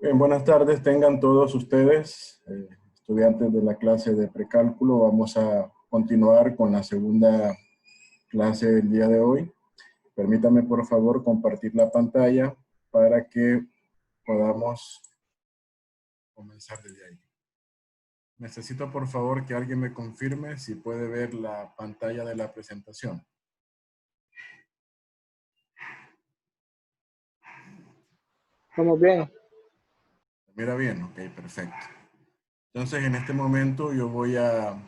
Bien, buenas tardes, tengan todos ustedes, estudiantes de la clase de precálculo. Vamos a continuar con la segunda clase del día de hoy. Permítame, por favor, compartir la pantalla para que podamos comenzar desde ahí. Necesito, por favor, que alguien me confirme si puede ver la pantalla de la presentación. Estamos bien. Mira bien, ok, perfecto. Entonces, en este momento yo voy a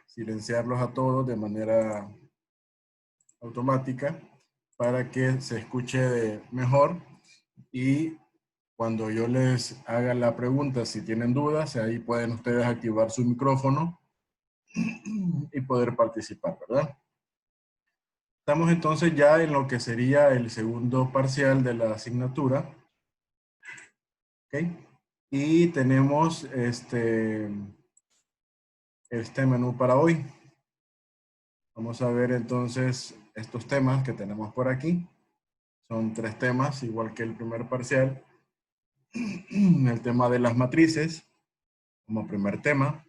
silenciarlos a todos de manera automática para que se escuche mejor, y cuando yo les haga la pregunta, si tienen dudas, ahí pueden ustedes activar su micrófono y poder participar, ¿verdad? Estamos entonces ya en lo que sería el segundo parcial de la asignatura. ¿Ok? Y tenemos este menú para hoy. Vamos a ver entonces estos temas que tenemos por aquí. Son 3 temas, igual que el primer parcial. El tema de las matrices, como primer tema.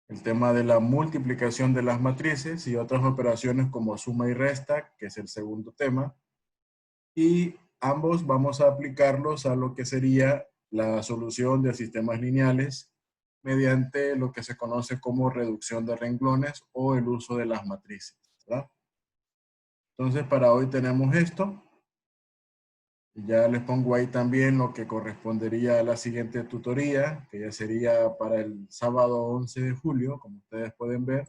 El tema de la multiplicación de las matrices y otras operaciones como suma y resta, que es el segundo tema. Y ambos vamos a aplicarlos a lo que sería la solución de sistemas lineales mediante lo que se conoce como reducción de renglones o el uso de las matrices, ¿verdad? Entonces, para hoy tenemos esto. Ya les pongo ahí también lo que correspondería a la siguiente tutoría, que ya sería para el sábado 11 de julio, como ustedes pueden ver.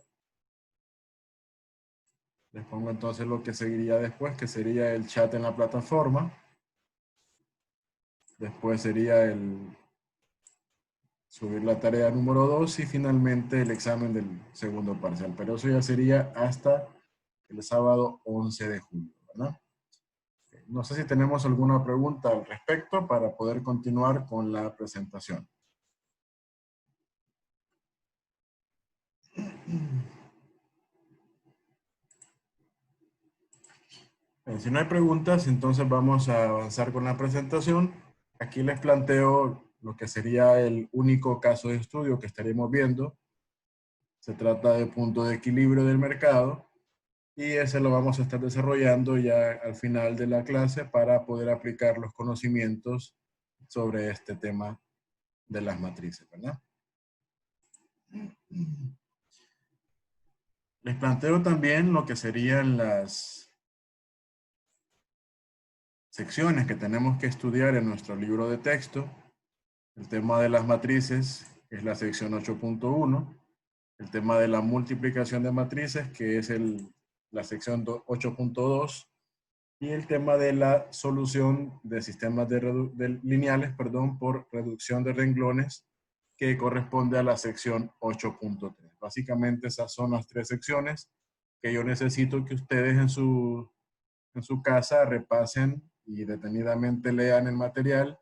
Les pongo entonces lo que seguiría después, que sería el chat en la plataforma. Después sería el subir la tarea número 2 y finalmente el examen del segundo parcial. Pero eso ya sería hasta el sábado 11 de julio, ¿verdad? No sé si tenemos alguna pregunta al respecto para poder continuar con la presentación. Si no hay preguntas, entonces vamos a avanzar con la presentación. Aquí les planteo lo que sería el único caso de estudio que estaremos viendo. Se trata de punto de equilibrio del mercado y ese lo vamos a estar desarrollando ya al final de la clase para poder aplicar los conocimientos sobre este tema de las matrices, ¿verdad? Les planteo también lo que serían las secciones que tenemos que estudiar en nuestro libro de texto. El tema de las matrices es la sección 8.1. El tema de la multiplicación de matrices, que es la sección 8.2. Y el tema de la solución de sistemas lineales, por reducción de renglones, que corresponde a la sección 8.3. Básicamente esas son las 3 secciones que yo necesito que ustedes en su casa repasen y detenidamente lean el material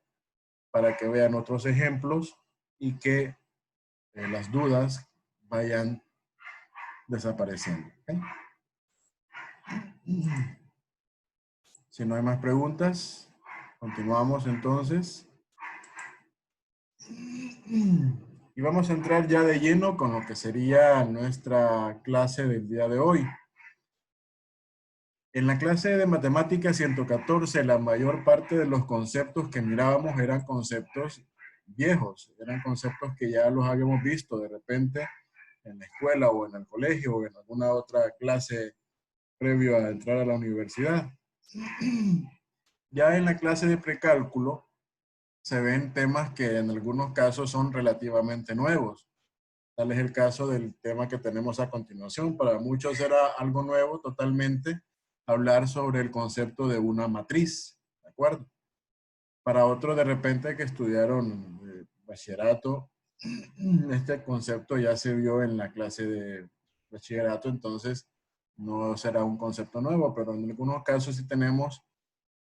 para que vean otros ejemplos y que las dudas vayan desapareciendo. ¿Okay? Si no hay más preguntas, continuamos entonces. Y vamos a entrar ya de lleno con lo que sería nuestra clase del día de hoy. En la clase de matemáticas 114, la mayor parte de los conceptos que mirábamos eran conceptos viejos, eran conceptos que ya los habíamos visto de repente en la escuela o en el colegio o en alguna otra clase previo a entrar a la universidad. Ya en la clase de precálculo se ven temas que en algunos casos son relativamente nuevos. Tal es el caso del tema que tenemos a continuación. Para muchos era algo nuevo totalmente hablar sobre el concepto de una matriz, ¿de acuerdo? Para otros de repente que estudiaron bachillerato, este concepto ya se vio en la clase de bachillerato, entonces no será un concepto nuevo, pero en algunos casos sí tenemos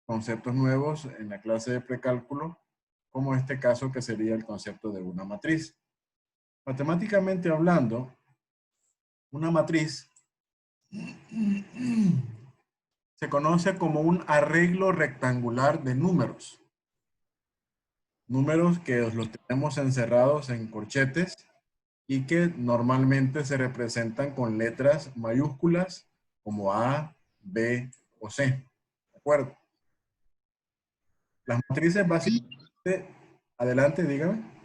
conceptos nuevos en la clase de precálculo, como este caso que sería el concepto de una matriz. Matemáticamente hablando, una matriz se conoce como un arreglo rectangular de números. números que los tenemos encerrados en corchetes y que normalmente se representan con letras mayúsculas como A, B o C. ¿De acuerdo? Las matrices básicamente, adelante, dígame.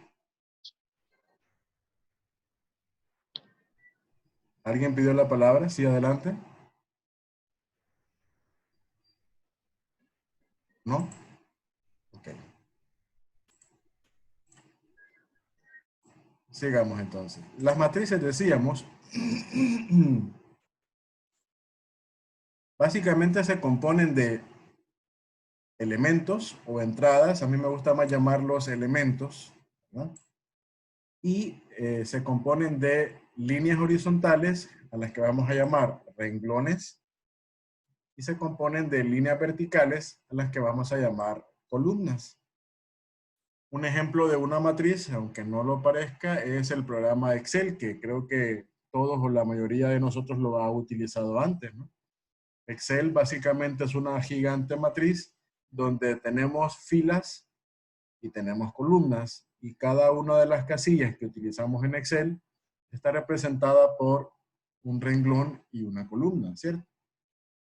¿Alguien pidió la palabra? Sí, adelante. ¿No? Ok. Sigamos entonces. Las matrices, decíamos, básicamente se componen de elementos o entradas. A mí me gusta más llamarlos elementos, ¿no? Y se componen de líneas horizontales, a las que vamos a llamar renglones, y se componen de líneas verticales, a las que vamos a llamar columnas. Un ejemplo de una matriz, aunque no lo parezca, es el programa Excel, que creo que todos o la mayoría de nosotros lo ha utilizado antes, ¿no? Excel básicamente es una gigante matriz donde tenemos filas y tenemos columnas, y cada una de las casillas que utilizamos en Excel está representada por un renglón y una columna, ¿cierto?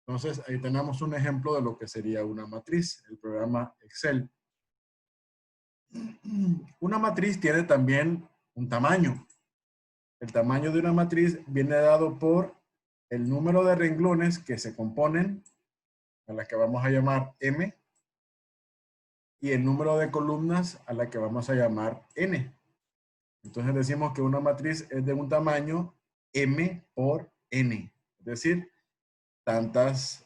Entonces ahí tenemos un ejemplo de lo que sería una matriz, el programa Excel. Una matriz tiene también un tamaño. El tamaño de una matriz viene dado por el número de renglones que se componen, a la que vamos a llamar M, y el número de columnas a la que vamos a llamar N. Entonces decimos que una matriz es de un tamaño M por N. Es decir, tantos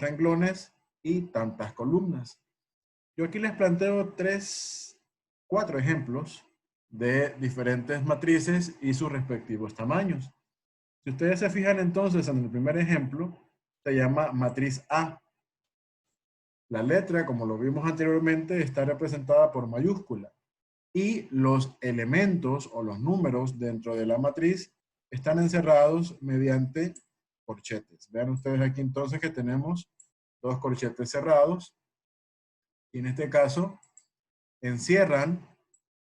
renglones y tantas columnas. Yo aquí les planteo cuatro ejemplos de diferentes matrices y sus respectivos tamaños. Si ustedes se fijan entonces en el primer ejemplo, se llama matriz A. La letra, como lo vimos anteriormente, está representada por mayúscula. Y los elementos o los números dentro de la matriz están encerrados mediante corchetes. Vean ustedes aquí entonces que tenemos dos corchetes cerrados. Y en este caso, encierran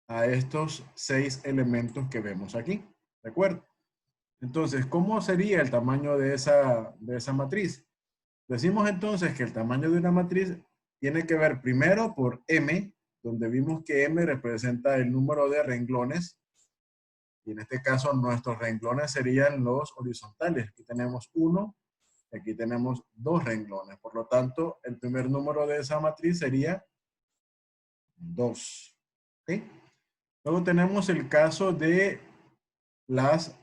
a estos 6 elementos que vemos aquí. ¿De acuerdo? Entonces, ¿cómo sería el tamaño de esa matriz? Decimos entonces que el tamaño de una matriz tiene que ver primero por M, donde vimos que M representa el número de renglones, y en este caso nuestros renglones serían los horizontales. Aquí tenemos 1, y aquí tenemos 2 renglones. Por lo tanto, el primer número de esa matriz sería 2. ¿Okay? Luego tenemos el caso de las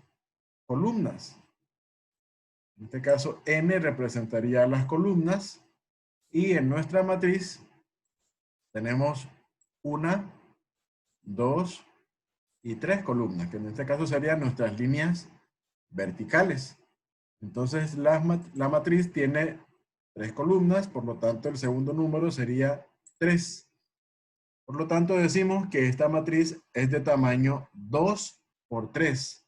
columnas. En este caso, N representaría las columnas, y en nuestra matriz tenemos 1, 2 y 3 columnas, que en este caso serían nuestras líneas verticales. Entonces, la matriz tiene 3 columnas, por lo tanto, el segundo número sería 3. Por lo tanto, decimos que esta matriz es de tamaño 2 por 3.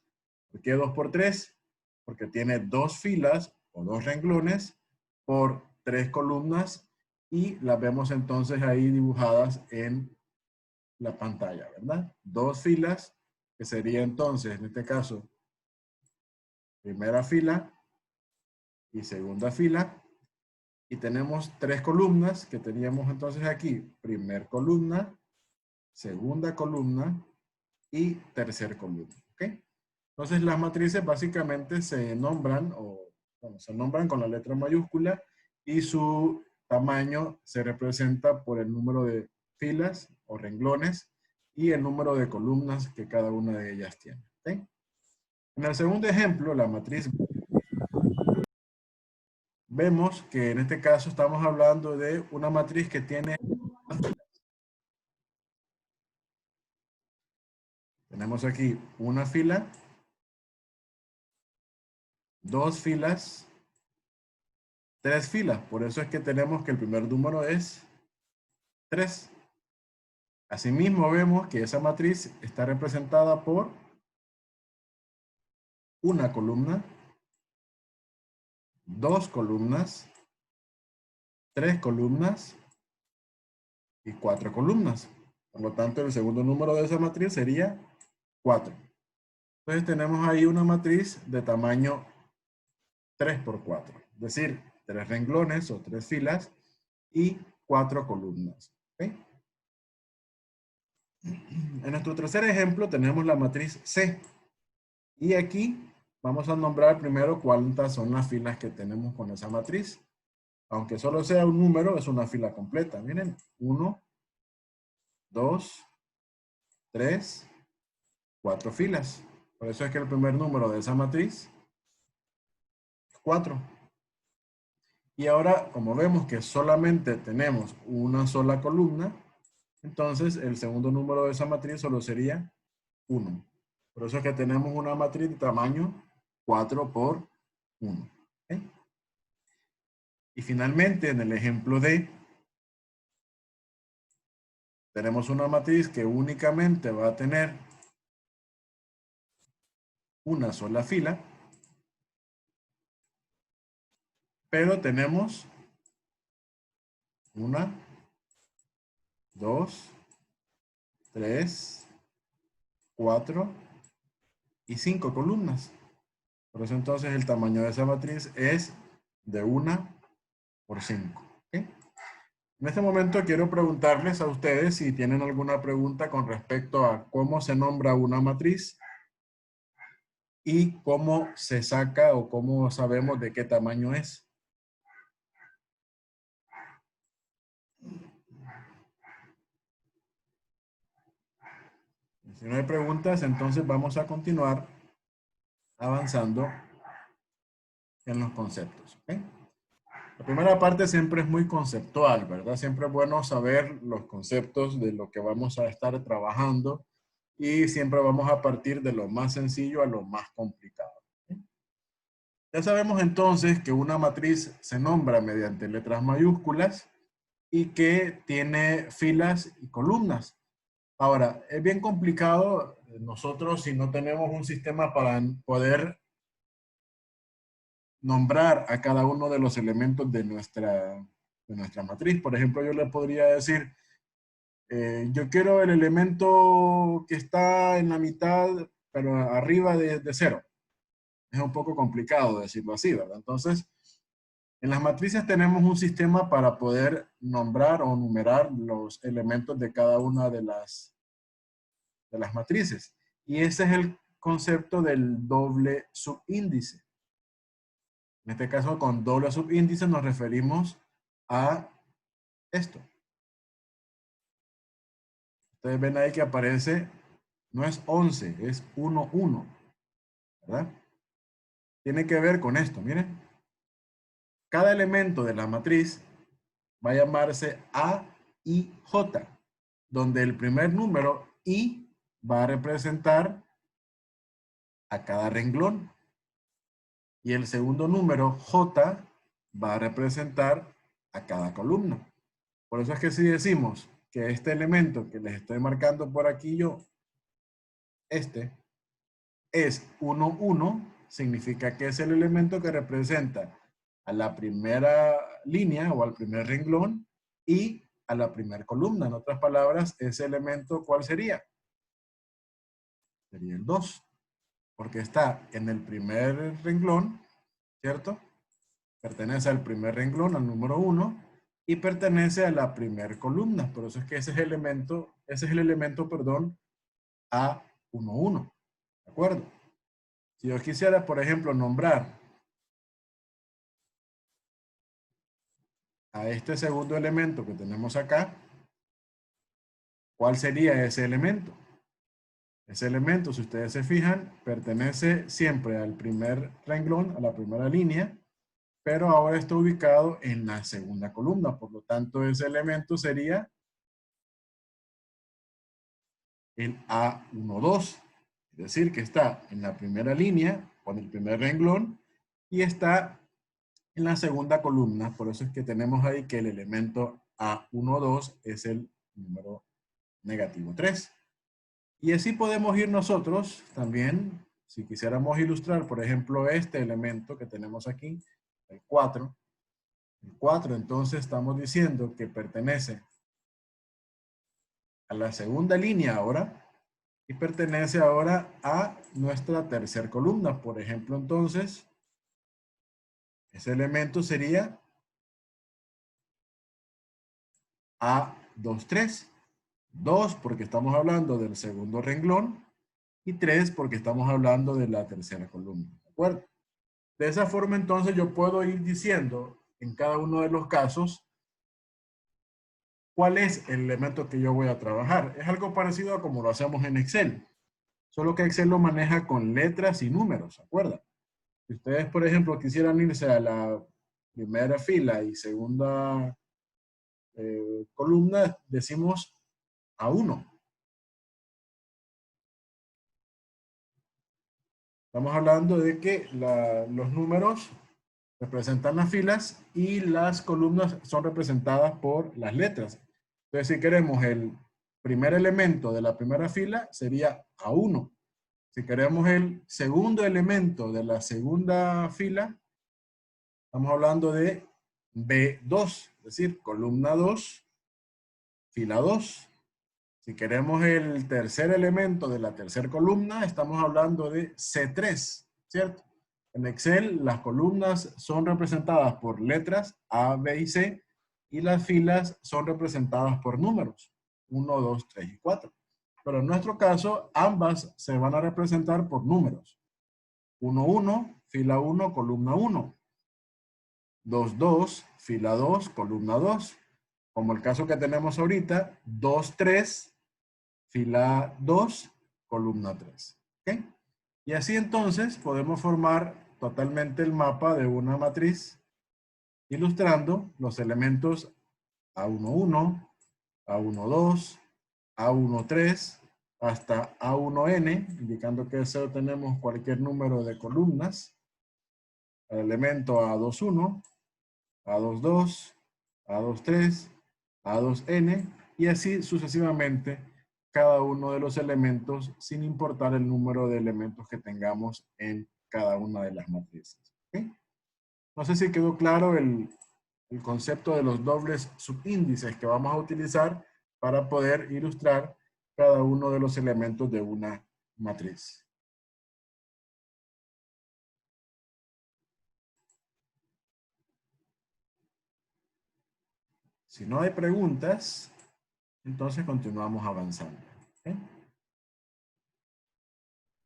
¿Por qué 2 por 3? Porque tiene 2 filas o 2 renglones por 3 columnas, y las vemos entonces ahí dibujadas en la pantalla, ¿verdad? 2 filas, que sería entonces, en este caso, primera fila y segunda fila. Y tenemos 3 columnas, que teníamos entonces aquí, primer columna, segunda columna y tercer columna. ¿Ok? Entonces las matrices básicamente se nombran, se nombran con la letra mayúscula, y su tamaño se representa por el número de filas o renglones y el número de columnas que cada una de ellas tiene. ¿Ok? En el segundo ejemplo, la matriz, vemos que en este caso estamos hablando de una matriz que tiene, tenemos aquí una fila, 2 filas, 3 filas. Por eso es que tenemos que el primer número es 3. Asimismo, vemos que esa matriz está representada por una columna, 2 columnas, 3 columnas y 4 columnas. Por lo tanto, el segundo número de esa matriz sería 4. Entonces tenemos ahí una matriz de tamaño 3 por 4. Es decir, 3 renglones o 3 filas y 4 columnas. ¿Okay? En nuestro tercer ejemplo tenemos la matriz C. Y aquí vamos a nombrar primero cuántas son las filas que tenemos con esa matriz. Aunque solo sea un número, es una fila completa. Miren, 1, 2, 3, 4 filas. Por eso es que el primer número de esa matriz es 4. Y ahora, como vemos que solamente tenemos una sola columna, entonces el segundo número de esa matriz solo sería 1. Por eso es que tenemos una matriz de tamaño 4 por 1. ¿Okay? Y finalmente, en el ejemplo D, tenemos una matriz que únicamente va a tener una sola fila, pero tenemos 1, 2, 3, 4 y 5 columnas. Por eso entonces el tamaño de esa matriz es de 1 por 5. ¿Okay? En este momento quiero preguntarles a ustedes si tienen alguna pregunta con respecto a cómo se nombra una matriz y cómo se saca o cómo sabemos de qué tamaño es. Si no hay preguntas, entonces vamos a continuar avanzando en los conceptos. ¿Okay? La primera parte siempre es muy conceptual, ¿verdad? Siempre es bueno saber los conceptos de lo que vamos a estar trabajando y siempre vamos a partir de lo más sencillo a lo más complicado. ¿Okay? Ya sabemos entonces que una matriz se nombra mediante letras mayúsculas y que tiene filas y columnas. Ahora, es bien complicado nosotros si no tenemos un sistema para poder nombrar a cada uno de los elementos de nuestra matriz. Por ejemplo, yo le podría decir, yo quiero el elemento que está en la mitad, pero arriba de 0. Es un poco complicado decirlo así, ¿verdad? Entonces, en las matrices tenemos un sistema para poder nombrar o numerar los elementos de cada una de las matrices. Y ese es el concepto del doble subíndice. En este caso, con doble subíndice nos referimos a esto. Ustedes ven ahí que aparece, no es 11, es 1, 1, ¿verdad? Tiene que ver con esto, miren. Cada elemento de la matriz va a llamarse A, I, J, donde el primer número I va a representar a cada renglón y el segundo número J va a representar a cada columna. Por eso es que si decimos que este elemento que les estoy marcando por aquí yo, este, es 1, 1, significa que es el elemento que representa a la primera línea o al primer renglón y a la primera columna. En otras palabras, ese elemento, ¿cuál sería? Sería el 2, porque está en el primer renglón, ¿cierto? Pertenece al primer renglón, al número 1, y pertenece a la primera columna. Por eso es que ese es el elemento, perdón, A11. ¿De acuerdo? Si yo quisiera, por ejemplo, nombrar a este segundo elemento que tenemos acá, ¿cuál sería ese elemento? Ese elemento, si ustedes se fijan, pertenece siempre al primer renglón, a la primera línea, pero ahora está ubicado en la segunda columna. Por lo tanto, ese elemento sería el A12. Es decir, que está en la primera línea, con el primer renglón, y está en la segunda columna. Por eso es que tenemos ahí que el elemento A12 es el número negativo 3. Y así podemos ir nosotros también, si quisiéramos ilustrar, por ejemplo, este elemento que tenemos aquí, el 4. El 4, entonces, estamos diciendo que pertenece a la segunda línea ahora y pertenece ahora a nuestra tercera columna. Por ejemplo, entonces, ese elemento sería A23. 2 porque estamos hablando del segundo renglón y 3 porque estamos hablando de la tercera columna. ¿De acuerdo? De esa forma, entonces, yo puedo ir diciendo en cada uno de los casos cuál es el elemento que yo voy a trabajar. Es algo parecido a como lo hacemos en Excel. Solo que Excel lo maneja con letras y números, ¿se acuerdan? Si ustedes, por ejemplo, quisieran irse a la primera fila y segunda columna, decimos A1. Estamos hablando de que los números representan las filas y las columnas son representadas por las letras. Entonces, si queremos el primer elemento de la primera fila, sería A1. Si queremos el segundo elemento de la segunda fila, estamos hablando de B2, es decir, columna 2, fila 2. Si queremos el tercer elemento de la tercera columna, estamos hablando de C3, ¿cierto? En Excel, las columnas son representadas por letras A, B y C, y las filas son representadas por números 1, 2, 3 y 4. Pero en nuestro caso, ambas se van a representar por números. 1, 1, fila 1, columna 1. 2, 2, fila 2, columna 2. Como el caso que tenemos ahorita, 2, 3, fila 2, columna 3. ¿Ok? Y así entonces podemos formar totalmente el mapa de una matriz ilustrando los elementos A11, A12, A13 hasta A1n, indicando que eso tenemos cualquier número de columnas. El elemento A21, A22, A23, A2n y así sucesivamente cada uno de los elementos sin importar el número de elementos que tengamos en cada una de las matrices. ¿Okay? No sé si quedó claro el concepto de los dobles subíndices que vamos a utilizar para poder ilustrar cada uno de los elementos de una matriz. Si no hay preguntas, entonces continuamos avanzando. ¿Okay?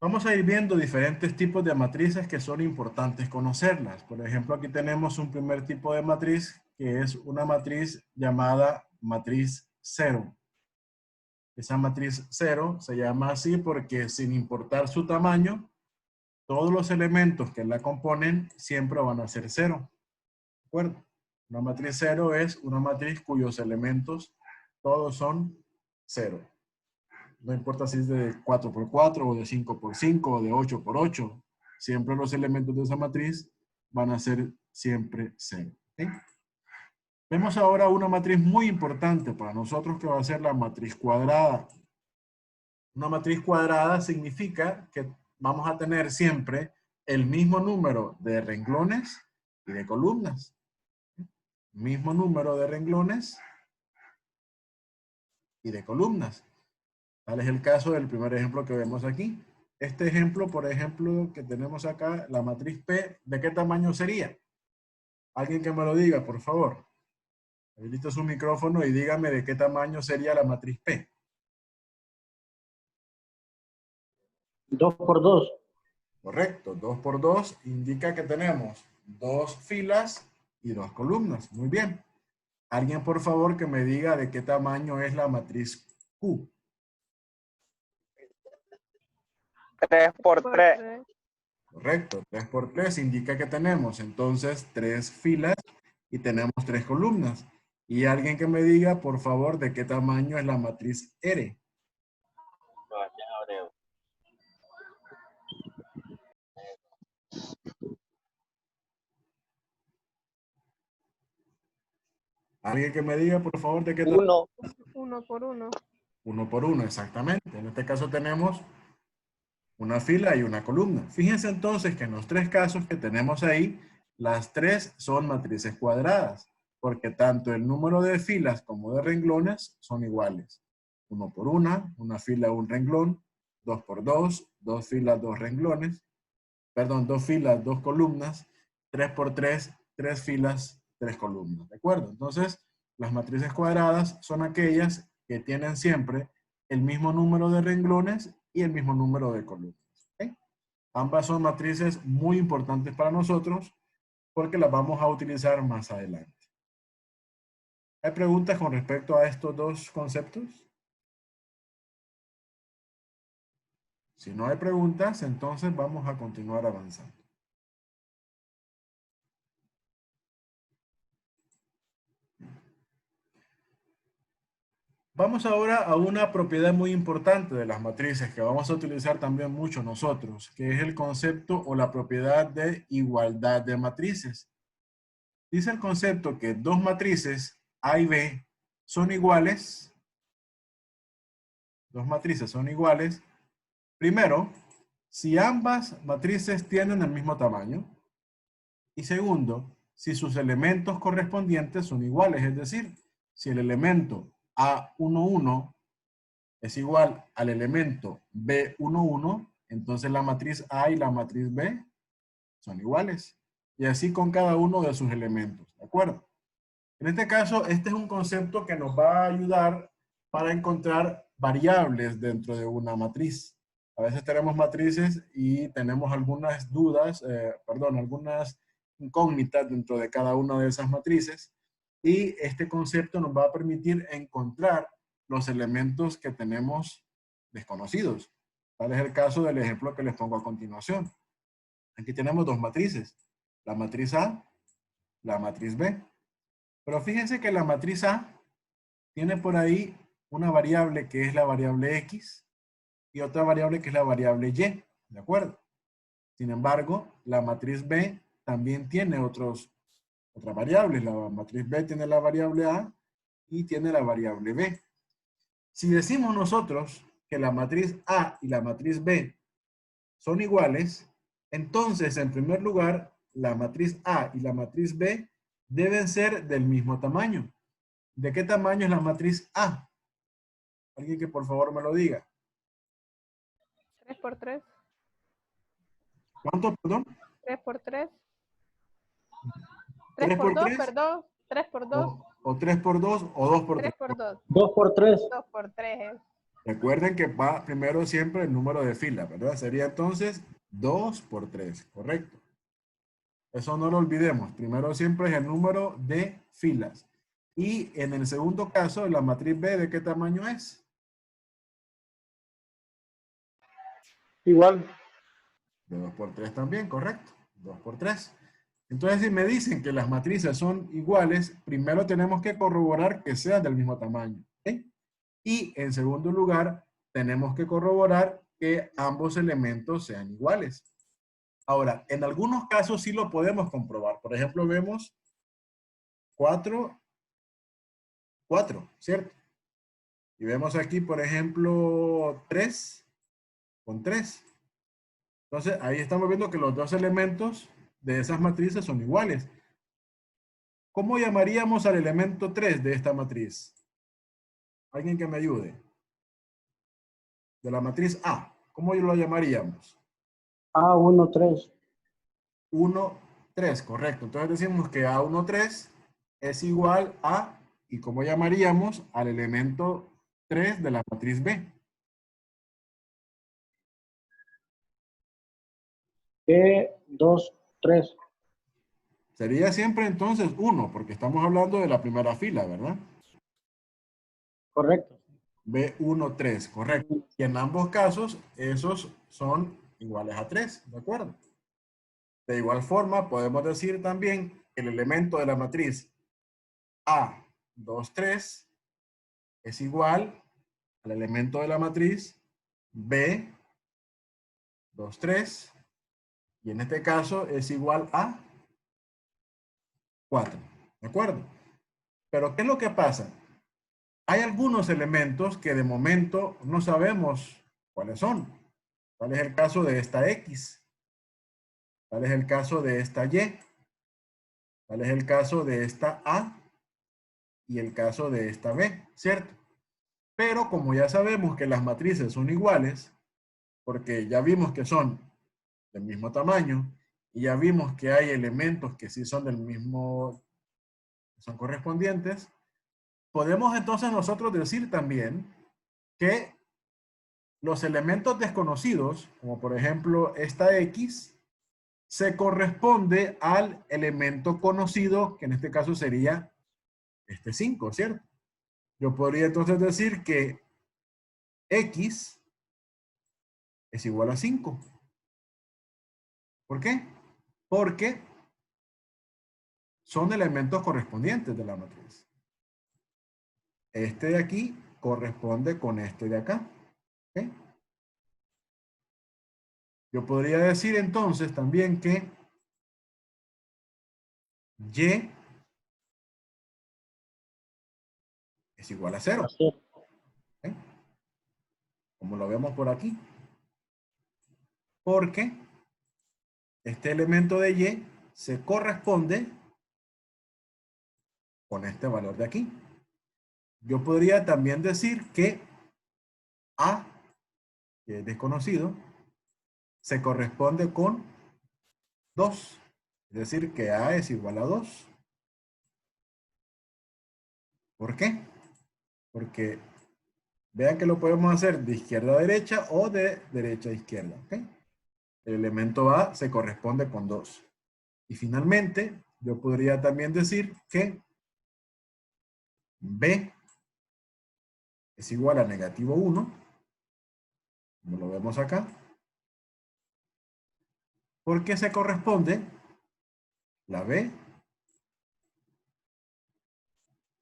Vamos a ir viendo diferentes tipos de matrices que son importantes conocerlas. Por ejemplo, aquí tenemos un primer tipo de matriz que es una matriz llamada matriz cero. Esa matriz cero se llama así porque sin importar su tamaño, todos los elementos que la componen siempre van a ser cero. ¿De acuerdo? Una matriz cero es una matriz cuyos elementos todos son cero. No importa si es de 4 por 4 o de 5 por 5 o de 8 por 8. Siempre los elementos de esa matriz van a ser siempre cero. ¿Okay? Vemos ahora una matriz muy importante para nosotros que va a ser la matriz cuadrada. Una matriz cuadrada significa que vamos a tener siempre el mismo número de renglones y de columnas. Mismo número de renglones y de columnas. Tal es el caso del primer ejemplo que vemos aquí. Este ejemplo, por ejemplo, que tenemos acá, la matriz P, ¿de qué tamaño sería? Alguien que me lo diga, por favor. Habilite su micrófono y dígame de qué tamaño sería la matriz P. 2 por 2. Correcto, 2 por 2 indica que tenemos 2 filas y 2 columnas. Muy bien. Alguien, por favor, que me diga de qué tamaño es la matriz Q. 3 por 3. Correcto, 3 por 3 indica que tenemos entonces 3 filas y tenemos 3 columnas. Y alguien que me diga, por favor, de qué tamaño es la matriz R. Alguien que me diga, por favor, de qué tamaño. 1 por 1. 1 por 1, exactamente. En este caso tenemos una fila y una columna. Fíjense entonces que en los 3 casos que tenemos ahí, las 3 son matrices cuadradas, porque tanto el número de filas como de renglones son iguales. 1 por 1, una fila, un renglón, 2 por 2, 2 filas, 2 renglones, perdón, 2 filas, 2 columnas, 3 por 3, 3 filas, 3 columnas, ¿de acuerdo? Entonces, las matrices cuadradas son aquellas que tienen siempre el mismo número de renglones y el mismo número de columnas, ¿ok? Ambas son matrices muy importantes para nosotros porque las vamos a utilizar más adelante. ¿Hay preguntas con respecto a estos dos conceptos? Si no hay preguntas, entonces vamos a continuar avanzando. Vamos ahora a una propiedad muy importante de las matrices que vamos a utilizar también mucho nosotros, que es el concepto o la propiedad de igualdad de matrices. Dice el concepto que dos matrices A y B son iguales. Dos matrices son iguales. Primero, si ambas matrices tienen el mismo tamaño. Y segundo, si sus elementos correspondientes son iguales. Es decir, si el elemento A11 es igual al elemento B11, entonces la matriz A y la matriz B son iguales. Y así con cada uno de sus elementos. ¿De acuerdo? En este caso, este es un concepto que nos va a ayudar para encontrar variables dentro de una matriz. A veces tenemos matrices y tenemos algunas dudas, algunas incógnitas dentro de cada una de esas matrices. Y este concepto nos va a permitir encontrar los elementos que tenemos desconocidos. Tal es el caso del ejemplo que les pongo a continuación. Aquí tenemos dos matrices, la matriz A, la matriz B. Pero fíjense que la matriz A tiene por ahí una variable que es la variable X y otra variable que es la variable Y, ¿de acuerdo? Sin embargo, la matriz B también tiene otras variables. La matriz B tiene la variable A y tiene la variable B. Si decimos nosotros que la matriz A y la matriz B son iguales, entonces, en primer lugar, la matriz A y la matriz B deben ser del mismo tamaño. ¿De qué tamaño es la matriz A? Alguien que por favor me lo diga. 3 por 3. ¿Cuánto, perdón? 3 por 3. 3 ¿3 por por 2, 3? perdón. 3 por 2. O 3 por 2 o 2 por 3. 3 por 2. 2 por 3. 2 por 3 es. Recuerden que va primero siempre el número de fila, ¿verdad? Sería entonces 2 por 3, correcto. Eso no lo olvidemos. Primero siempre es el número de filas. Y en el segundo caso, la matriz B, ¿de qué tamaño es? Igual. De 2 por 3 también, correcto. 2 por 3. Entonces, si me dicen que las matrices son iguales, primero tenemos que corroborar que sean del mismo tamaño. ¿Ok? Y en segundo lugar, tenemos que corroborar que ambos elementos sean iguales. Ahora, en algunos casos sí lo podemos comprobar. Por ejemplo, vemos 4, 4, ¿cierto? Y vemos aquí, por ejemplo, 3 con 3. Entonces, ahí estamos viendo que los dos elementos de esas matrices son iguales. ¿Cómo llamaríamos al elemento 3 de esta matriz? ¿Alguien que me ayude? De la matriz A. ¿Cómo lo llamaríamos? A1, 3. 1, 3, correcto. Entonces decimos que A1, 3 es igual a, ¿y cómo llamaríamos al elemento 3 de la matriz B? B2, 3. Sería siempre entonces 1, porque estamos hablando de la primera fila, ¿verdad? Correcto. B1, 3, correcto. Y en ambos casos, esos son iguales a 3, ¿de acuerdo? De igual forma, podemos decir también que el elemento de la matriz A2, 3 es igual al elemento de la matriz B2, 3 y en este caso es igual a 4, ¿de acuerdo? Pero ¿qué es lo que pasa? Hay algunos elementos que de momento no sabemos cuáles son. ¿Cuál es el caso de esta X? ¿Cuál es el caso de esta Y? ¿Cuál es el caso de esta A? Y el caso de esta B, ¿cierto? Pero como ya sabemos que las matrices son iguales, porque ya vimos que son del mismo tamaño, y ya vimos que hay elementos que sí son del mismo, son correspondientes, podemos entonces nosotros decir también que los elementos desconocidos, como por ejemplo esta X, se corresponde al elemento conocido, que en este caso sería este 5, ¿cierto? Yo podría entonces decir que X es igual a 5. ¿Por qué? Porque son elementos correspondientes de la matriz. Este de aquí corresponde con este de acá. ¿Ok? Yo podría decir entonces también que Y es igual a 0. Así. ¿Ok? Como lo vemos por aquí. Porque este elemento de Y se corresponde con este valor de aquí. Yo podría también decir que A, que es desconocido, se corresponde con 2. Es decir, que A es igual a 2. ¿Por qué? Porque vean que lo podemos hacer de izquierda a derecha o de derecha a izquierda. ¿Okay? El elemento A se corresponde con 2. Y finalmente, yo podría también decir que B es igual a negativo 1, como lo vemos acá, porque se corresponde la B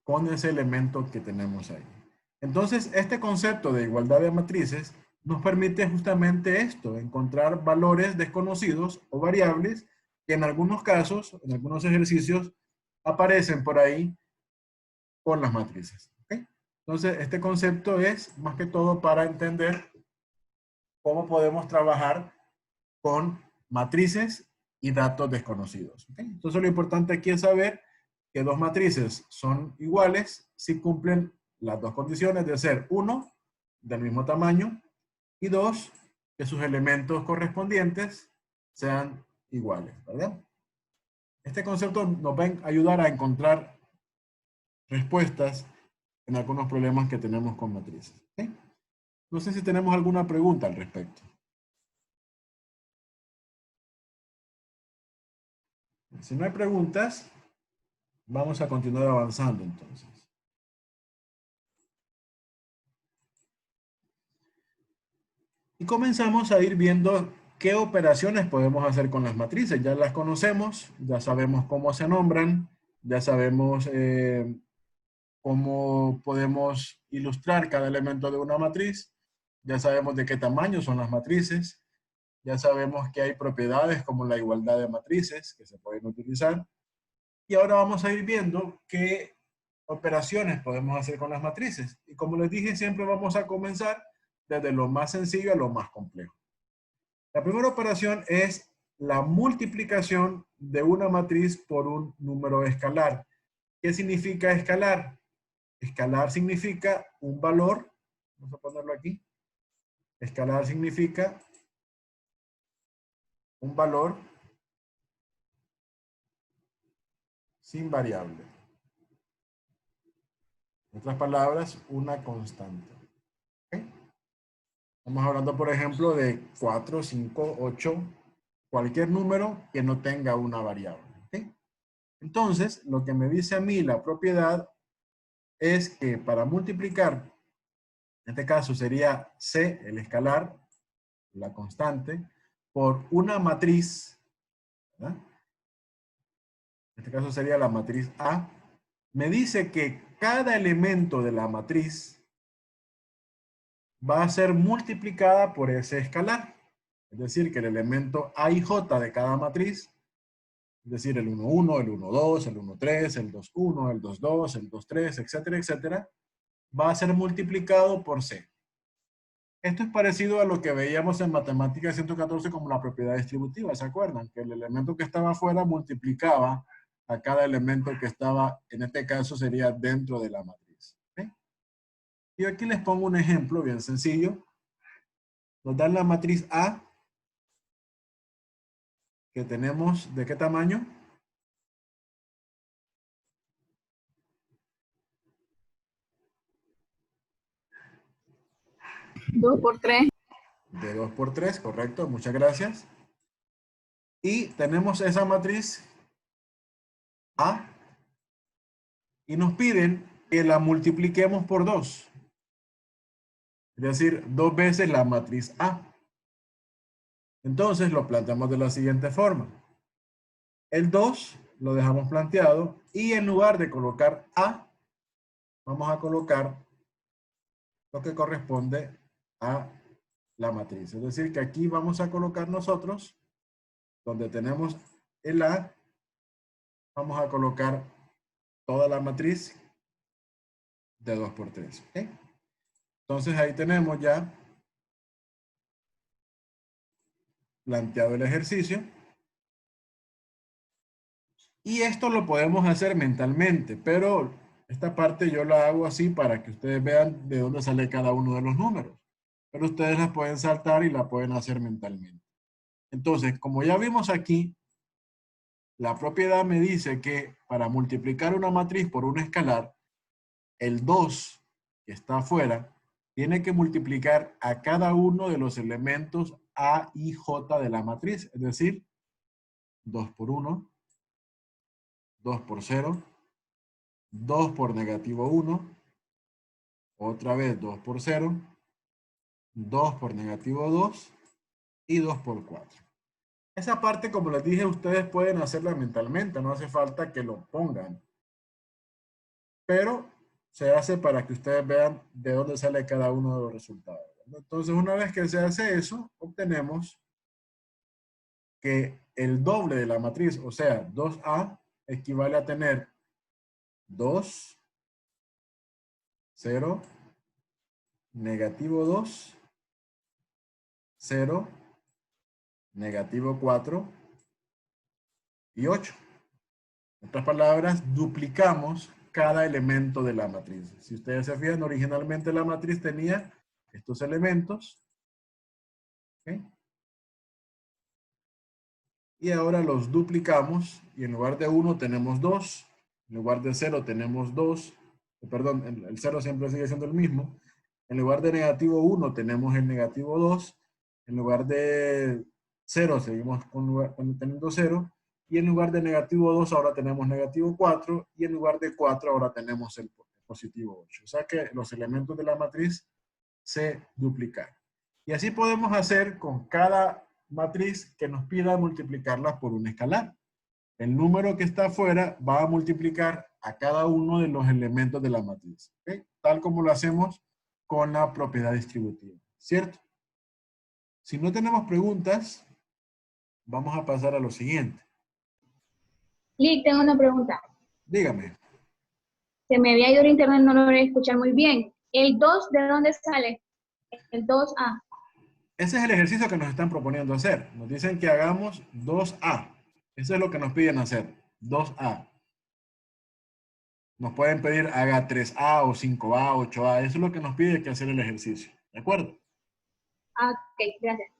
con ese elemento que tenemos ahí. Entonces, este concepto de igualdad de matrices nos permite justamente esto, encontrar valores desconocidos o variables que en algunos casos, en algunos ejercicios, aparecen por ahí con las matrices. ¿Okay? Entonces, este concepto es más que todo para entender cómo podemos trabajar con matrices y datos desconocidos. ¿Okay? Entonces, lo importante aquí es saber que dos matrices son iguales si cumplen las dos condiciones de ser, uno, del mismo tamaño, y dos, que sus elementos correspondientes sean iguales, ¿verdad? Este concepto nos va a ayudar a encontrar respuestas en algunos problemas que tenemos con matrices. ¿Okay? No sé si tenemos alguna pregunta al respecto. Si no hay preguntas, vamos a continuar avanzando entonces. Y comenzamos a ir viendo qué operaciones podemos hacer con las matrices. Ya las conocemos, ya sabemos cómo se nombran, ya sabemos cómo podemos ilustrar cada elemento de una matriz, ya sabemos de qué tamaño son las matrices, ya sabemos que hay propiedades como la igualdad de matrices que se pueden utilizar. Y ahora vamos a ir viendo qué operaciones podemos hacer con las matrices. Y como les dije, siempre vamos a comenzar desde lo más sencillo a lo más complejo. La primera operación es la multiplicación de una matriz por un número escalar. ¿Qué significa escalar? Escalar significa un valor. Vamos a ponerlo aquí. Escalar significa un valor sin variable. En otras palabras, una constante. ¿Okay? Estamos hablando, por ejemplo, de 4, 5, 8, cualquier número que no tenga una variable. ¿Okay? Entonces, lo que me dice a mí la propiedad es que para multiplicar, en este caso sería C, el escalar, la constante, por una matriz, ¿verdad? En este caso sería la matriz A, me dice que cada elemento de la matriz va a ser multiplicada por ese escalar. Es decir, que el elemento A y J de cada matriz, es decir, el 1, 1, el 1, 2, el 1, 3, el 2, 1, el 2, 2, el 2, 3, etcétera, etcétera, va a ser multiplicado por C. Esto es parecido a lo que veíamos en Matemática 114 como la propiedad distributiva, ¿se acuerdan? Que el elemento que estaba afuera multiplicaba a cada elemento que estaba, en este caso sería dentro de la matriz. ¿Okay? Y aquí les pongo un ejemplo bien sencillo. Nos dan la matriz A, que tenemos, ¿de qué tamaño? 2 por 3. De 2 por 3, correcto, muchas gracias. Y tenemos esa matriz A y nos piden que la multipliquemos por 2. Es decir, 2 veces la matriz A. Entonces lo planteamos de la siguiente forma. El 2 lo dejamos planteado y en lugar de colocar A, vamos a colocar lo que corresponde a la matriz. Es decir, que aquí vamos a colocar nosotros, donde tenemos el A, vamos a colocar toda la matriz de 2 por 3. ¿Okay? Entonces ahí tenemos ya planteado el ejercicio. Y esto lo podemos hacer mentalmente, pero esta parte yo la hago así para que ustedes vean de dónde sale cada uno de los números. Pero ustedes la pueden saltar y la pueden hacer mentalmente. Entonces, como ya vimos aquí, la propiedad me dice que para multiplicar una matriz por un escalar, el 2 que está afuera tiene que multiplicar a cada uno de los elementos A y J de la matriz. Es decir, 2 por 1, 2 por 0, 2 por negativo 1, otra vez 2 por 0, 2 por negativo 2 y 2 por 4. Esa parte, como les dije, ustedes pueden hacerla mentalmente, no hace falta que lo pongan. Pero se hace para que ustedes vean de dónde sale cada uno de los resultados. Entonces, una vez que se hace eso, obtenemos que el doble de la matriz, o sea, 2A, equivale a tener 2, 0, negativo 2, 0, negativo 4 y 8. En otras palabras, duplicamos cada elemento de la matriz. Si ustedes se fijan, originalmente la matriz tenía estos elementos. ¿Okay? Y ahora los duplicamos y en lugar de 1 tenemos 2. En lugar de 0 tenemos 2. Perdón, el 0 siempre sigue siendo el mismo. En lugar de negativo 1 tenemos el negativo 2. En lugar de 0 seguimos teniendo 0. Y en lugar de negativo 2 ahora tenemos negativo 4. Y en lugar de 4 ahora tenemos el positivo 8. O sea que los elementos de la matriz se duplican. Y así podemos hacer con cada matriz que nos pida multiplicarla por un escalar. El número que está afuera va a multiplicar a cada uno de los elementos de la matriz. ¿Okay? Tal como lo hacemos con la propiedad distributiva. ¿Cierto? Si no tenemos preguntas, vamos a pasar a lo siguiente. Lick, tengo una pregunta. Dígame. Se me había ido el internet, no lo logré escuchar muy bien. ¿El 2 de dónde sale? El 2A. Ese es el ejercicio que nos están proponiendo hacer. Nos dicen que hagamos 2A. Eso es lo que nos piden hacer. 2A. Nos pueden pedir haga 3A o 5A, 8A. Eso es lo que nos pide que hacer el ejercicio. ¿De acuerdo? Ah, ok, gracias.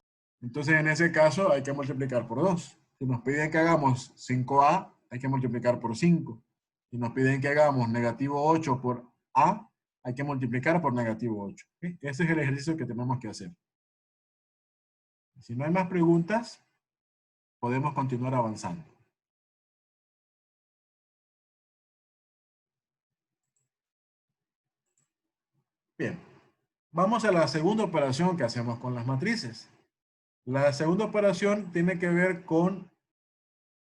Entonces, en ese caso, hay que multiplicar por 2. Si nos piden que hagamos 5A, hay que multiplicar por 5. Si nos piden que hagamos negativo 8 por A, hay que multiplicar por negativo 8. ¿Okay? Ese es el ejercicio que tenemos que hacer. Si no hay más preguntas, podemos continuar avanzando. Bien, vamos a la segunda operación que hacemos con las matrices. La segunda operación tiene que ver con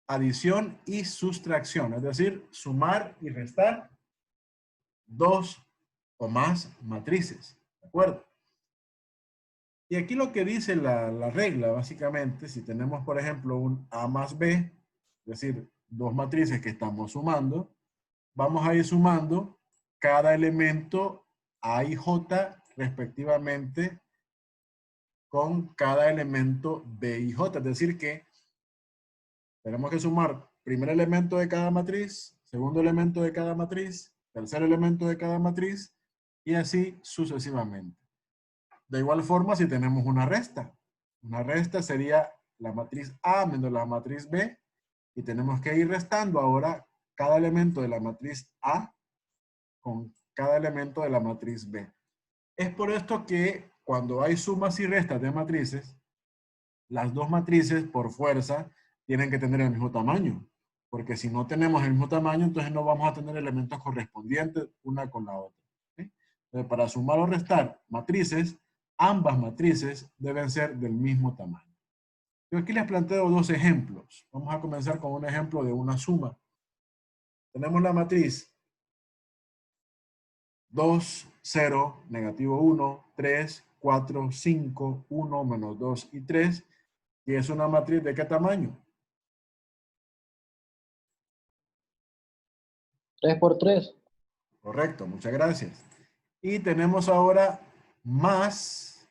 adición y sustracción, es decir, sumar y restar dos o más matrices, ¿de acuerdo? Y aquí lo que dice la regla, básicamente, si tenemos, por ejemplo, un A más B, es decir, dos matrices que estamos sumando, vamos a ir sumando cada elemento A y J respectivamente con cada elemento B y J. Es decir que tenemos que sumar primer elemento de cada matriz, segundo elemento de cada matriz, tercer elemento de cada matriz Y así sucesivamente. De igual forma, si tenemos una resta sería la matriz A menos la matriz B, y tenemos que ir restando ahora cada elemento de la matriz A con cada elemento de la matriz B. Es por esto que cuando hay sumas y restas de matrices, las dos matrices por fuerza tienen que tener el mismo tamaño, porque si no tenemos el mismo tamaño, entonces no vamos a tener elementos correspondientes una con la otra. ¿Sí? Entonces, para sumar o restar matrices, ambas matrices deben ser del mismo tamaño. Yo aquí les planteo dos ejemplos. Vamos a comenzar con un ejemplo de una suma. Tenemos la matriz 2, 0, negativo 1, 3, 4, 5, 1, menos 2 y 3. ¿Y es una matriz de qué tamaño? 3 por 3. Correcto, muchas gracias. Y tenemos ahora más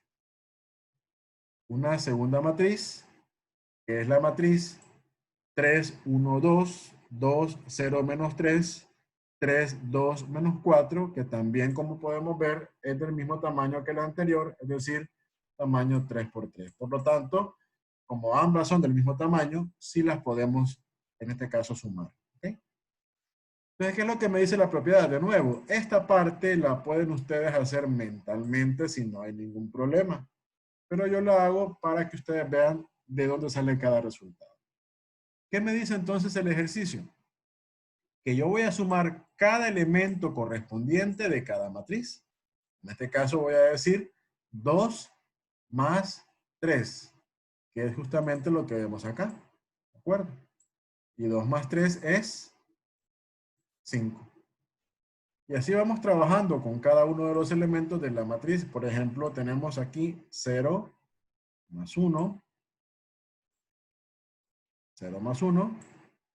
una segunda matriz, que es la matriz 3, 1, 2, 2, 0, menos 3, 3, 2, menos 4, que también, como podemos ver, es del mismo tamaño que la anterior, es decir, tamaño 3 por 3. Por lo tanto, como ambas son del mismo tamaño, sí las podemos, en este caso, sumar. ¿Okay? Entonces, ¿qué es lo que me dice la propiedad? De nuevo, esta parte la pueden ustedes hacer mentalmente si no hay ningún problema. Pero yo lo hago para que ustedes vean de dónde sale cada resultado. ¿Qué me dice entonces el ejercicio? Que yo voy a sumar cada elemento correspondiente de cada matriz. En este caso voy a decir 2 más 3, que es justamente lo que vemos acá. ¿De acuerdo? Y 2 más 3 es 5. Y así vamos trabajando con cada uno de los elementos de la matriz. Por ejemplo, tenemos aquí 0 más 1. 0 más 1.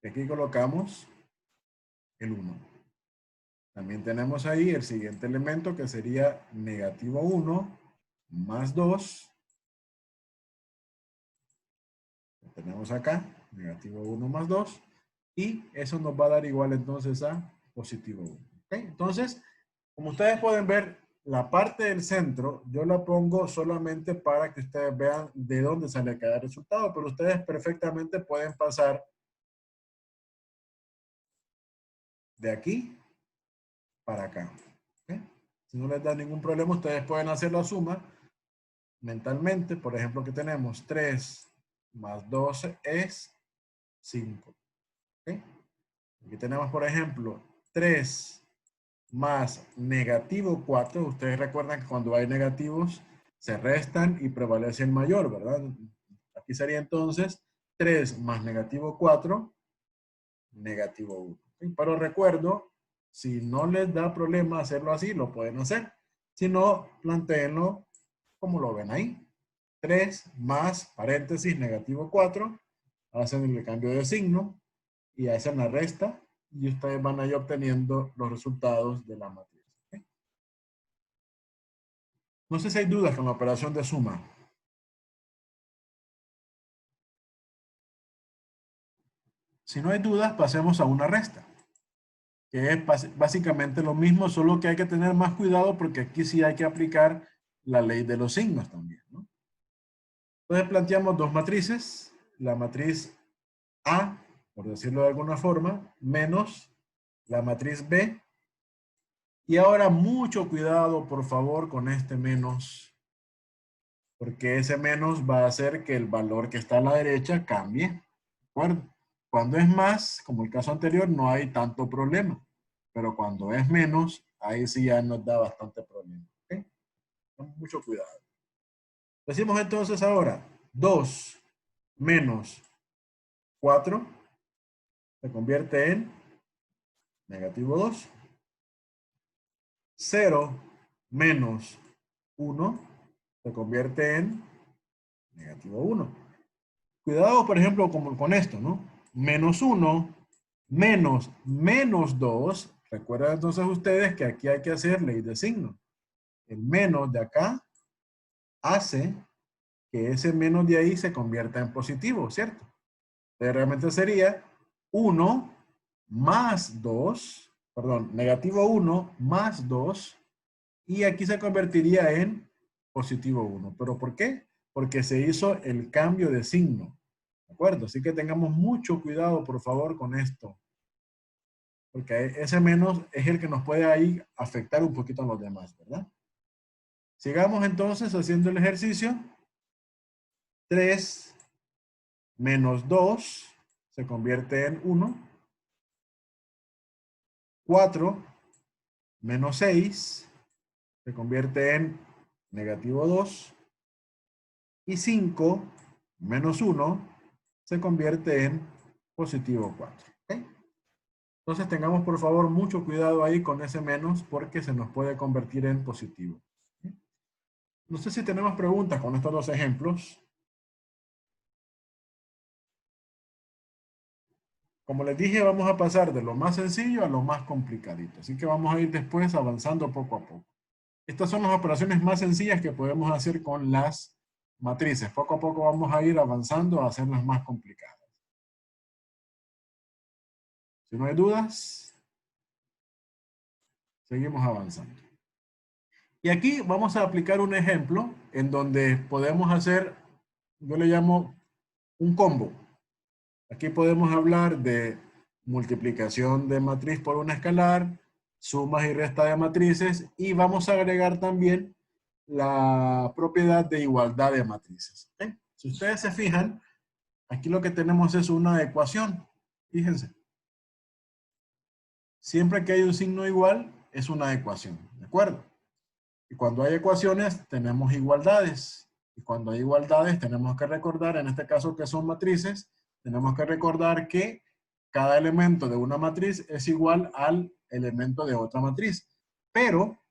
Y aquí colocamos el 1. También tenemos ahí el siguiente elemento que sería negativo 1 más 2. Lo tenemos acá, negativo 1 más 2. Y eso nos va a dar igual entonces a positivo 1. ¿Okay? Entonces, como ustedes pueden ver, la parte del centro yo la pongo solamente para que ustedes vean de dónde sale cada resultado, pero ustedes perfectamente pueden pasar de aquí para acá. ¿Okay? Si no les da ningún problema, ustedes pueden hacer la suma mentalmente. Por ejemplo, que tenemos 3 más 12 es 5. ¿Okay? Aquí tenemos, por ejemplo, 3 más negativo 4. Ustedes recuerdan que cuando hay negativos se restan y prevalece el mayor, ¿verdad? Aquí sería entonces 3 más negativo 4, negativo 1. ¿Okay? Pero recuerdo, si no les da problema hacerlo así, lo pueden hacer. Si no, plantéenlo como lo ven ahí. 3 más paréntesis negativo 4. Hacen el cambio de signo y hacen la resta. Y ustedes van a ir obteniendo los resultados de la matriz. ¿Okay? No sé si hay dudas con la operación de suma. Si no hay dudas, pasemos a una resta, que es básicamente lo mismo, solo que hay que tener más cuidado porque aquí sí hay que aplicar la ley de los signos también, ¿no? Entonces planteamos dos matrices, la matriz A, por decirlo de alguna forma, menos la matriz B. Y ahora mucho cuidado, por favor, con este menos, porque ese menos va a hacer que el valor que está a la derecha cambie. ¿De acuerdo? Cuando es más, como el caso anterior, no hay tanto problema. Pero cuando es menos, ahí sí ya nos da bastante problema. ¿Okay? Con mucho cuidado. Decimos entonces ahora, 2 menos 4 se convierte en negativo 2. 0 menos 1 se convierte en negativo 1. Cuidado, por ejemplo, como con esto, ¿no? Menos 1 menos menos 2. Recuerden entonces ustedes que aquí hay que hacer ley de signo. El menos de acá hace que ese menos de ahí se convierta en positivo, ¿cierto? Entonces realmente sería 1 más 2, perdón, negativo 1 más 2, Y aquí se convertiría en positivo 1. ¿Pero por qué? Porque se hizo el cambio de signo. ¿De acuerdo? Así que tengamos mucho cuidado, por favor, con esto. Porque ese menos es el que nos puede ahí afectar un poquito a los demás, ¿verdad? Sigamos entonces haciendo el ejercicio. 3 menos 2 se convierte en 1. 4 menos 6 se convierte en negativo 2. Y 5 menos 1 se convierte en positivo 4. ¿Okay? Entonces tengamos por favor mucho cuidado ahí con ese menos porque se nos puede convertir en positivo. ¿Okay? No sé si tenemos preguntas con estos dos ejemplos. Como les dije, vamos a pasar de lo más sencillo a lo más complicadito. Así que vamos a ir después avanzando poco a poco. Estas son las operaciones más sencillas que podemos hacer con las matrices. Poco a poco vamos a ir avanzando a hacerlas más complicadas. Si no hay dudas, seguimos avanzando. Y aquí vamos a aplicar un ejemplo en donde podemos hacer, yo le llamo un combo. Aquí podemos hablar de multiplicación de matriz por una escalar, sumas y resta de matrices, y vamos a agregar también la propiedad de igualdad de matrices. ¿Okay? Si ustedes se fijan, aquí lo que tenemos es una ecuación. Fíjense. Siempre que hay un signo igual, es una ecuación. ¿De acuerdo? Y cuando hay ecuaciones, tenemos igualdades. Y cuando hay igualdades, tenemos que recordar, en este caso que son matrices, tenemos que recordar que cada elemento de una matriz es igual al elemento de otra matriz. Pero,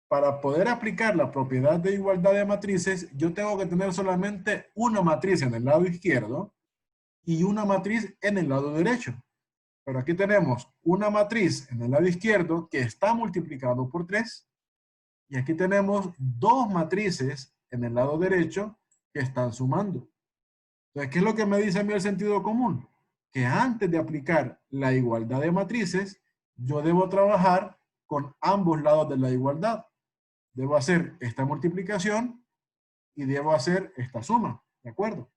para poder aplicar la propiedad de igualdad de matrices, yo tengo que tener solamente una matriz en el lado izquierdo y una matriz en el lado derecho. Pero aquí tenemos una matriz en el lado izquierdo que está multiplicado por 3. Y aquí tenemos dos matrices en el lado derecho que están sumando. Entonces, ¿qué es lo que me dice a mí el sentido común? Que antes de aplicar la igualdad de matrices, yo debo trabajar con ambos lados de la igualdad. Debo hacer esta multiplicación y debo hacer esta suma. ¿De acuerdo?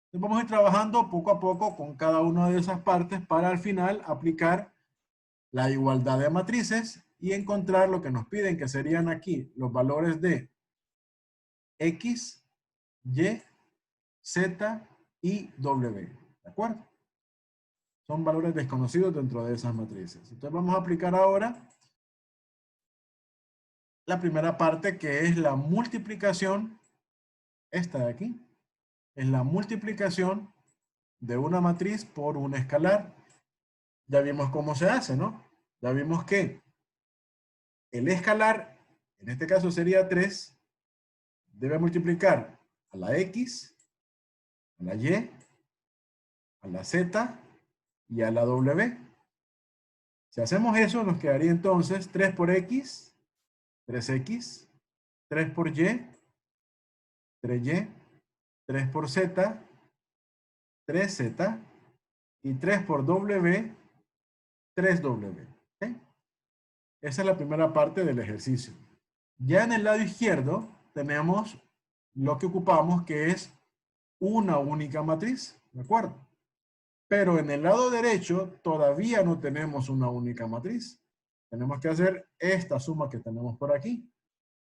Entonces vamos a ir trabajando poco a poco con cada una de esas partes para al final aplicar la igualdad de matrices y encontrar lo que nos piden, que serían aquí los valores de X, Y, Z y W. ¿De acuerdo? Son valores desconocidos dentro de esas matrices. Entonces vamos a aplicar ahora la primera parte, que es la multiplicación. Esta de aquí es la multiplicación de una matriz por una escalar. Ya vimos cómo se hace, ¿no? Ya vimos que el escalar, en este caso sería 3, debe multiplicar a la X, a la Y, a la Z y a la W. Si hacemos eso, nos quedaría entonces 3 por X, 3X, 3 por Y, 3Y, 3 por Z, 3Z, y 3 por W, 3W. ¿Okay? Esa es la primera parte del ejercicio. Ya en el lado izquierdo tenemos lo que ocupamos, que es una única matriz. ¿De acuerdo? Pero en el lado derecho todavía no tenemos una única matriz. Tenemos que hacer esta suma que tenemos por aquí.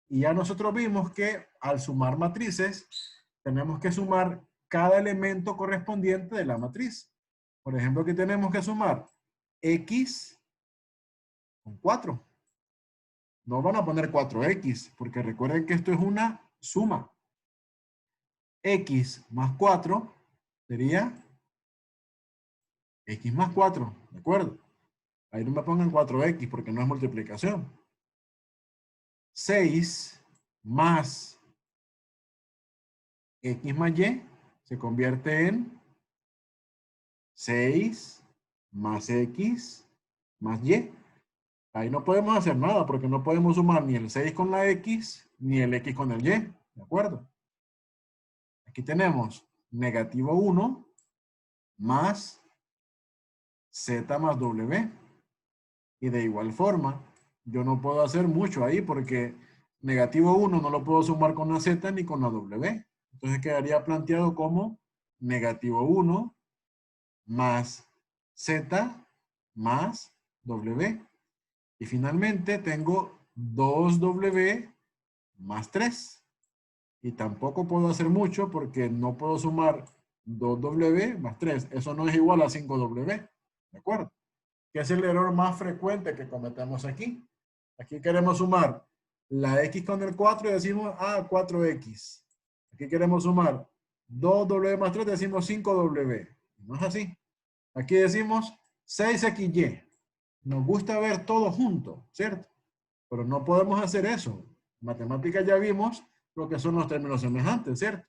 Y ya nosotros vimos que al sumar matrices, tenemos que sumar cada elemento correspondiente de la matriz. Por ejemplo, aquí tenemos que sumar X con 4. No van a poner 4X, porque recuerden que esto es una suma. X más 4 sería X más 4, ¿de acuerdo? Ahí no me pongan 4X porque no es multiplicación. 6 más X más Y se convierte en 6 más X más Y. Ahí no podemos hacer nada porque no podemos sumar ni el 6 con la X ni el X con el Y. ¿De acuerdo? Aquí tenemos negativo 1 más Z más W. Y de igual forma, yo no puedo hacer mucho ahí porque negativo 1 no lo puedo sumar con la Z ni con la W. Entonces quedaría planteado como negativo 1 más Z más W. Y finalmente tengo 2W más 3. Y tampoco puedo hacer mucho porque no puedo sumar 2W más 3. Eso no es igual a 5W. ¿De acuerdo? Que es el error más frecuente que cometemos aquí. Aquí queremos sumar la X con el 4 y decimos, 4X. Aquí queremos sumar 2W más 3 y decimos 5W. No es así. Aquí decimos 6XY. Nos gusta ver todo junto, ¿cierto? Pero no podemos hacer eso. En matemáticas ya vimos lo que son los términos semejantes, ¿cierto?